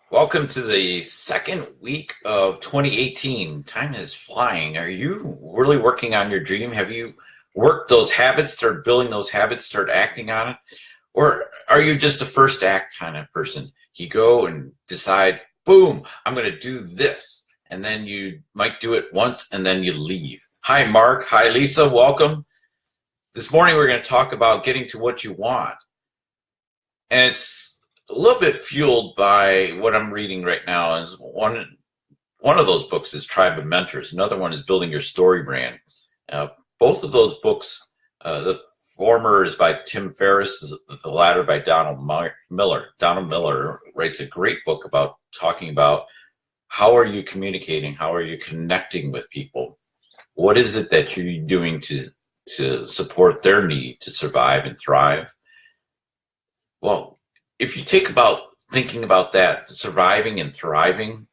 Welcome to the second week of 2018. Time is flying. Are you really working on your dream? Have you worked those habits, start building those habits, start acting on it? Or are you just a first act kind of person? You go and decide, boom, I'm going to do this. And then you might do it once and then you leave. Hi, Mark. Hi, Lisa. Welcome. This morning we're going to talk about getting to what you want. And it's a little bit fueled by what I'm reading right now. Is one of those books is Tribe of Mentors. Another one is Building Your Story Brand. Both of those books, the former is by Tim Ferriss, the latter by Donald Miller. Donald Miller writes a great book about talking about how are you communicating, how are you connecting with people, what is it that you're doing to support their need to survive and thrive. Well, if you thinking about that, surviving and thriving,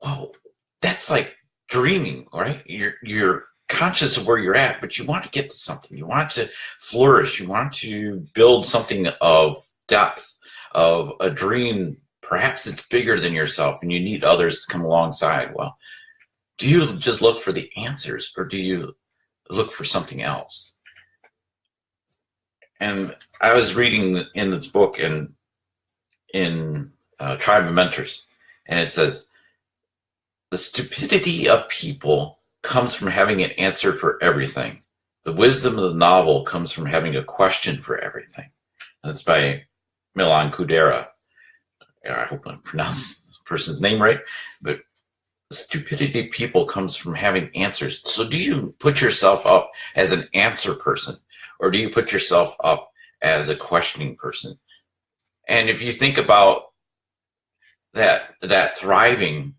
well, that's like dreaming, right? You're conscious of where you're at, but you want to get to something. You want to flourish. You want to build something of depth, of a dream. Perhaps it's bigger than yourself and you need others to come alongside. Well, do you just look for the answers or do you look for something else? And I was reading in this book in Tribe of Mentors, and it says, the stupidity of people comes from having an answer for everything. The wisdom of the novel comes from having a question for everything. And that's by Milan Kundera. I hope I pronounced this person's name right. But the stupidity of people comes from having answers. So do you put yourself up as an answer person? Or do you put yourself up as a questioning person? And if you think about that thriving,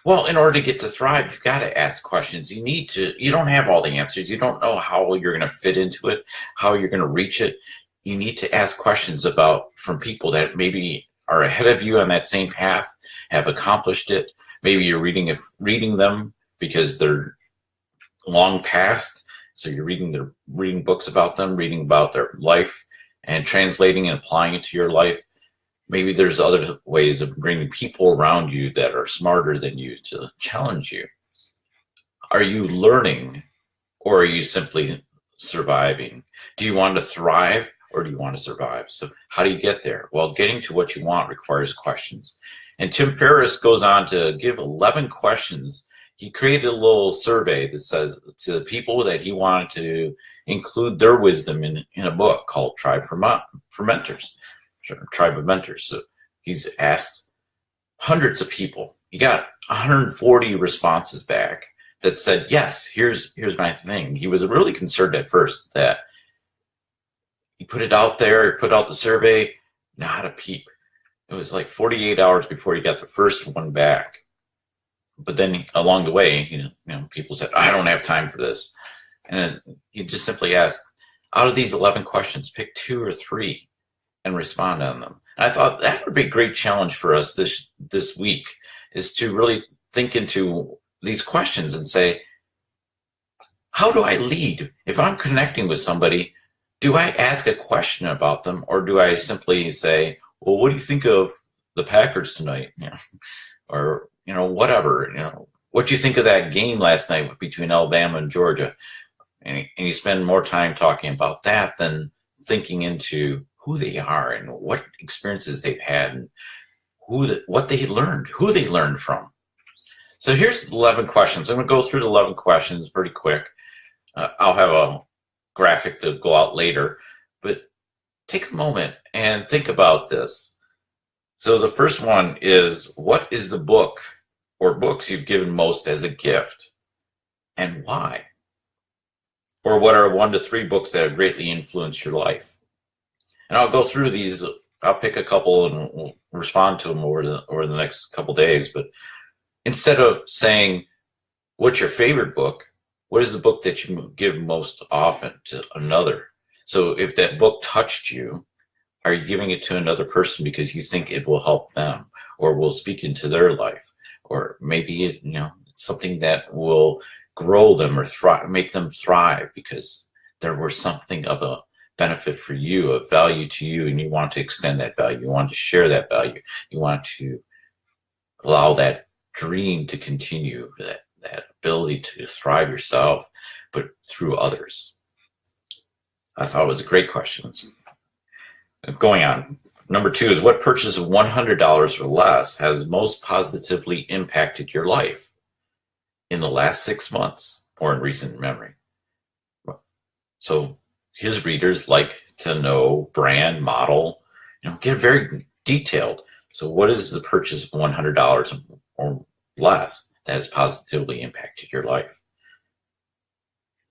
well, in order to get to thrive, you've got to ask questions. You don't have all the answers. You don't know how you're going to fit into it, how you're going to reach it. You need to ask questions from people that maybe are ahead of you on that same path, have accomplished it. Maybe you're reading them because they're long past. So you're reading books about them, reading about their life and translating and applying it to your life. Maybe there's other ways of bringing people around you that are smarter than you to challenge you. Are you learning or are you simply surviving? Do you want to thrive or do you want to survive? So how do you get there? Well, getting to what you want requires questions. And Tim Ferriss goes on to give 11 questions. He created a little survey that says to the people that he wanted to include their wisdom in a book called Tribe for Mentors, Tribe of Mentors. So he's asked hundreds of people. He got 140 responses back that said, yes, here's my thing. He was really concerned at first that he put it out there, put out the survey, not a peep. It was like 48 hours before he got the first one back. But then along the way, people said, I don't have time for this. And he just simply asked, out of these 11 questions, pick 2 or 3 and respond on them. And I thought that would be a great challenge for us this week, is to really think into these questions and say, how do I lead? If I'm connecting with somebody, do I ask a question about them or do I simply say, well, what do you think of the Packers tonight? Or whatever, what do you think of that game last night between Alabama and Georgia? And you spend more time talking about that than thinking into who they are and what experiences they've had and what they learned, who they learned from. So here's the 11 questions. I'm going to go through the 11 questions pretty quick. I'll have a graphic to go out later, but take a moment and think about this. So the first one is, what is the book or books you've given most as a gift and why? Or what are 1 to 3 books that have greatly influenced your life? And I'll go through these. I'll pick a couple and we'll respond to them over the next couple days. But instead of saying, what's your favorite book? What is the book that you give most often to another? So if that book touched you, are you giving it to another person because you think it will help them or will speak into their life? Or maybe it's something that will grow them or make them thrive because there was something of a benefit for you, of value to you, and you want to extend that value. You want to share that value. You want to allow that dream to continue, that ability to thrive yourself, but through others? I thought it was a great question. Going on. Number 2 is, what purchase of $100 or less has most positively impacted your life in the last 6 months or in recent memory? So his readers like to know brand, model, get very detailed. So what is the purchase of $100 or less that has positively impacted your life?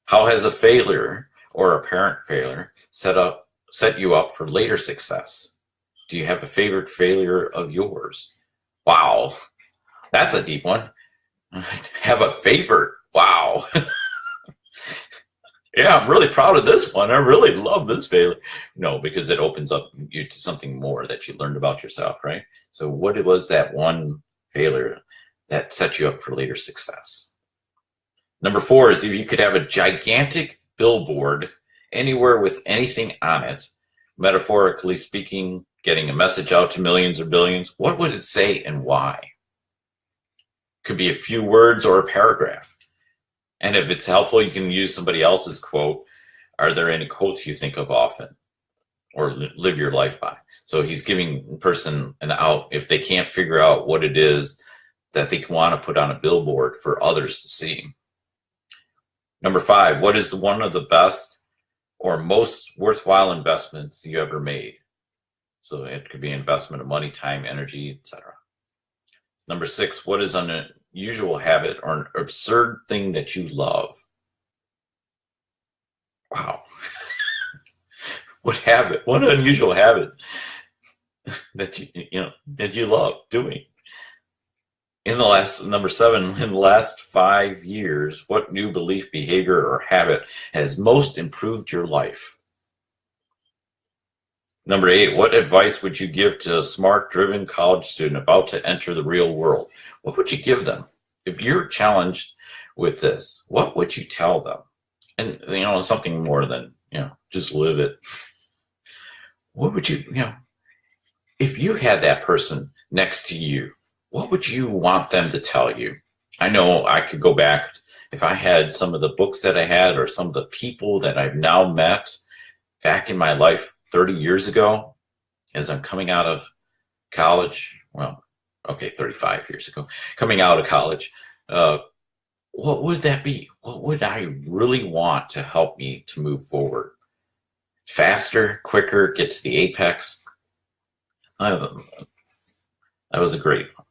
How has a failure or apparent failure set you up for later success? Do you have a favorite failure of yours? Wow, that's a deep one. Have a favorite. Wow. Yeah, I'm really proud of this one. I really love this failure. No, because it opens up you to something more that you learned about yourself, right? So what was that one failure that set you up for later success? Number 4 is, if you could have a gigantic billboard anywhere with anything on it, metaphorically speaking, getting a message out to millions or billions, what would it say and why? Could be a few words or a paragraph. And if it's helpful, you can use somebody else's quote. Are there any quotes you think of often or live your life by? So he's giving the person an out if they can't figure out what it is that they want to put on a billboard for others to see. Number 5, what is one of the best or most worthwhile investments you ever made? So it could be investment of money, time, energy, etc. Number 6, what is an unusual habit or an absurd thing that you love? Wow. What unusual habit that you love doing? Number 7, in the last 5 years, what new belief, behavior, or habit has most improved your life? Number 8, what advice would you give to a smart, driven college student about to enter the real world? What would you give them? If you're challenged with this, what would you tell them? And, something more than, just live it. What would you, if you had that person next to you, what would you want them to tell you? I know I could go back, if I had some of the books that I had or some of the people that I've now met back in my life 30 years ago, as I'm coming out of college, 35 years ago, coming out of college, what would that be? What would I really want to help me to move forward? Faster, quicker, get to the apex? That was a great one.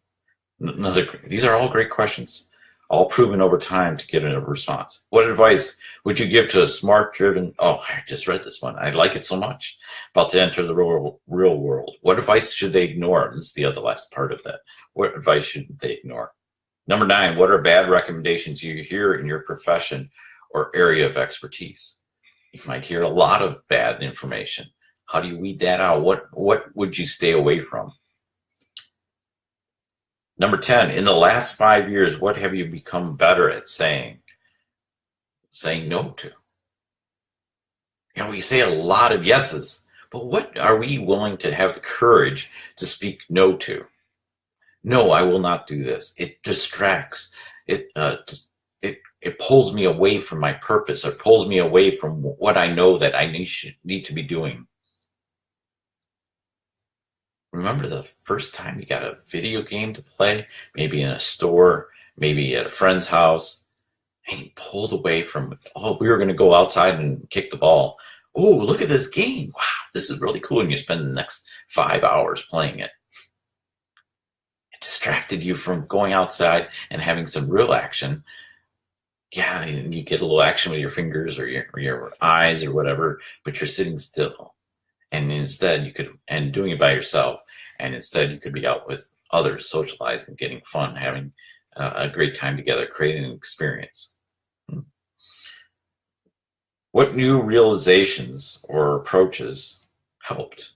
These are all great questions, all proven over time to get a response. What advice would you give to a smart, driven, I just read this one. I like it so much. About to enter the real world. What advice should they ignore? This is the other last part of that. What advice should they ignore? Number 9, what are bad recommendations you hear in your profession or area of expertise? You might hear a lot of bad information. How do you weed that out? What would you stay away from? Number 10, in the last 5 years, what have you become better at saying no to? We say a lot of yeses, but what are we willing to have the courage to speak no to? No, I will not do this. It distracts. It pulls me away from my purpose. It pulls me away from what I know that I need to be doing. Remember the first time you got a video game to play, maybe in a store, maybe at a friend's house, and you pulled away from, we were going to go outside and kick the ball. Oh, look at this game. Wow, this is really cool. And you spend the next 5 hours playing it. It distracted you from going outside and having some real action. Yeah, you get a little action with your fingers or your eyes or whatever, but you're sitting still. And instead and doing it by yourself. And instead you could be out with others, socializing, getting fun, having a great time together, creating an experience. What new realizations or approaches helped?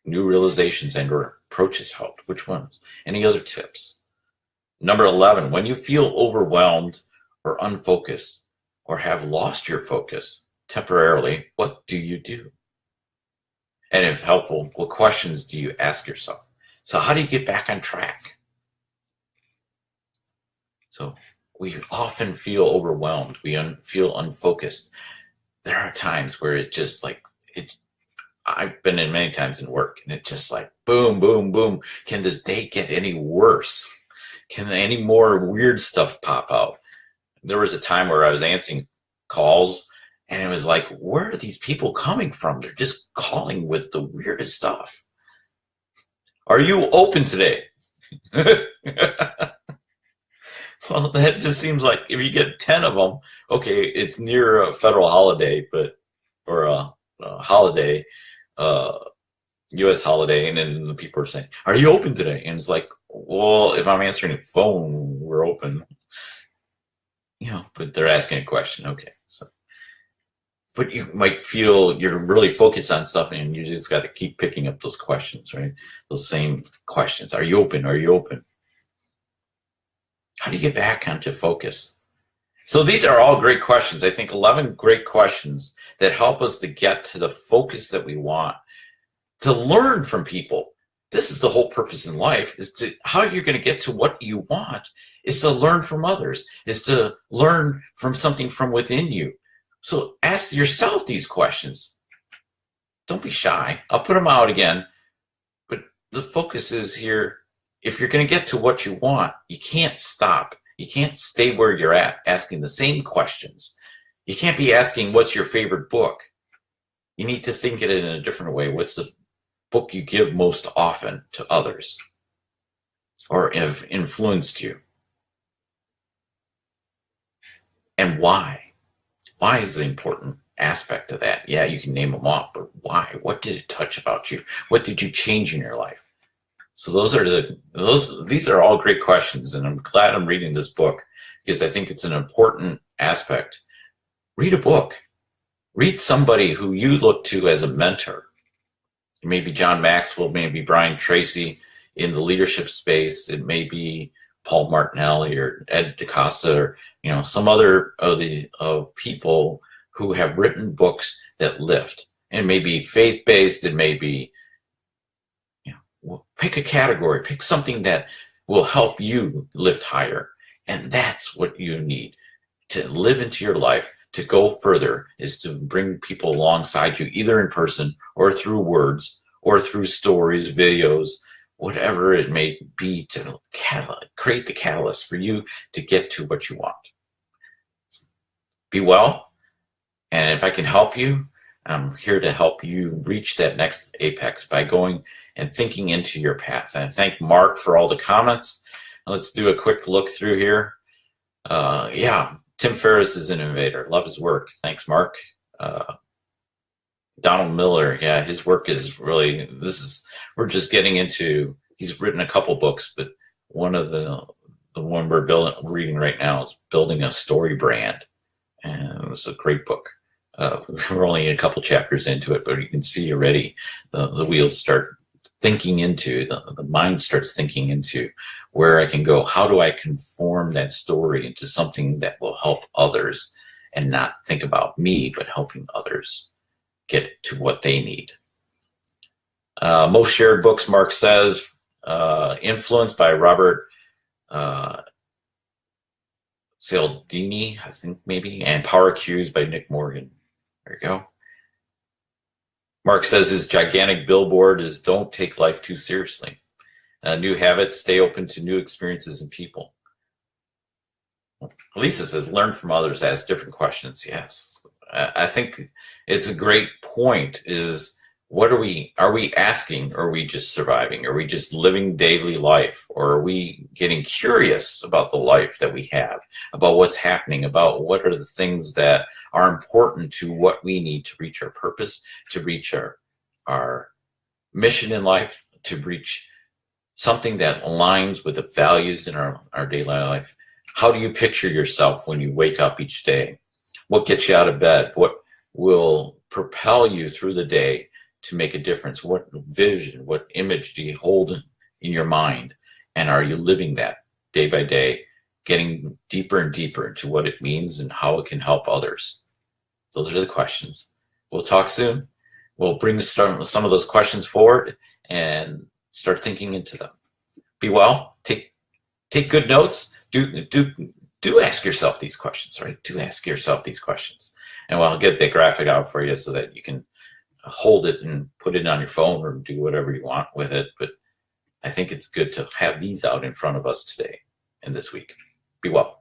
New realizations and or approaches helped. Which ones? Any other tips? Number 11, when you feel overwhelmed or unfocused or have lost your focus temporarily, what do you do? And if helpful, what questions do you ask yourself? So how do you get back on track? So we often feel overwhelmed. We feel unfocused. There are times where it just like it. I've been in many times in work, and it just like boom, boom, boom. Can this day get any worse? Can any more weird stuff pop out? There was a time where I was answering calls, and it was like, where are these people coming from? They're just calling with the weirdest stuff. Are you open today? Well, that just seems like if you get 10 of them, okay, it's near a federal holiday, or a holiday, U.S. holiday, and then the people are saying, "Are you open today?" And it's like, well, if I'm answering the phone, we're open, But they're asking a question, okay. So, but you might feel you're really focused on stuff, and you just got to keep picking up those questions, right? Those same questions. Are you open? Are you open? How do you get back onto focus? So these are all great questions. I think 11 great questions that help us to get to the focus that we want, to learn from people. This is the whole purpose in life, is to how you're going to get to what you want is to learn from others, is to learn from something from within you. So ask yourself these questions. Don't be shy. I'll put them out again. But the focus is here. If you're going to get to what you want, you can't stop. You can't stay where you're at asking the same questions. You can't be asking, what's your favorite book? You need to think it in a different way. What's the book you give most often to others or have influenced you? And why? Why is the important aspect of that? Yeah, you can name them off, but why? What did it touch about you? What did you change in your life? So these are all great questions, and I'm glad I'm reading this book because I think it's an important aspect. Read a book. Read somebody who you look to as a mentor. It may be John Maxwell, maybe Brian Tracy in the leadership space. It may be Paul Martinelli or Ed DaCosta, or some other of people who have written books that lift. It may be faith-based. It may be, pick a category, pick something that will help you lift higher. And that's what you need to live into your life, to go further, is to bring people alongside you, either in person or through words or through stories, videos, whatever it may be, to create the catalyst for you to get to what you want. Be well. And if I can help you, I'm here to help you reach that next apex by going and thinking into your path. And I thank Mark for all the comments. Let's do a quick look through here. Tim Ferriss is an innovator. Love his work. Thanks, Mark. Donald Miller, his work is really, we're just getting into, he's written a couple books, but one of the one we're reading right now is Building a Story Brand. And it's a great book. We're only a couple chapters into it, but you can see already the wheels start thinking into, the mind starts thinking into where I can go. How do I conform that story into something that will help others and not think about me, but helping others get to what they need? Most shared books, Mark says, Influence by Robert Cialdini, I think maybe, and Power Cues by Nick Morgan. There you go. Mark says his gigantic billboard is don't take life too seriously. New habit, stay open to new experiences and people. Lisa says learn from others, ask different questions. Yes. I think it's a great point is what are we asking, or are we just surviving? Are we just living daily life, or are we getting curious about the life that we have, about what's happening, about what are the things that are important to what we need to reach our purpose, to reach our mission in life, to reach something that aligns with the values in our daily life? How do you picture yourself when you wake up each day? What gets you out of bed? What will propel you through the day to make a difference? What vision, what image do you hold in your mind? And are you living that day by day, getting deeper and deeper into what it means and how it can help others? Those are the questions. We'll talk soon. We'll bring some of those questions forward and start thinking into them. Be well. Take good notes. do ask yourself these questions, right? Do ask yourself these questions. And I'll get the graphic out for you so that you can hold it and put it on your phone or do whatever you want with it. But I think it's good to have these out in front of us today and this week. Be well.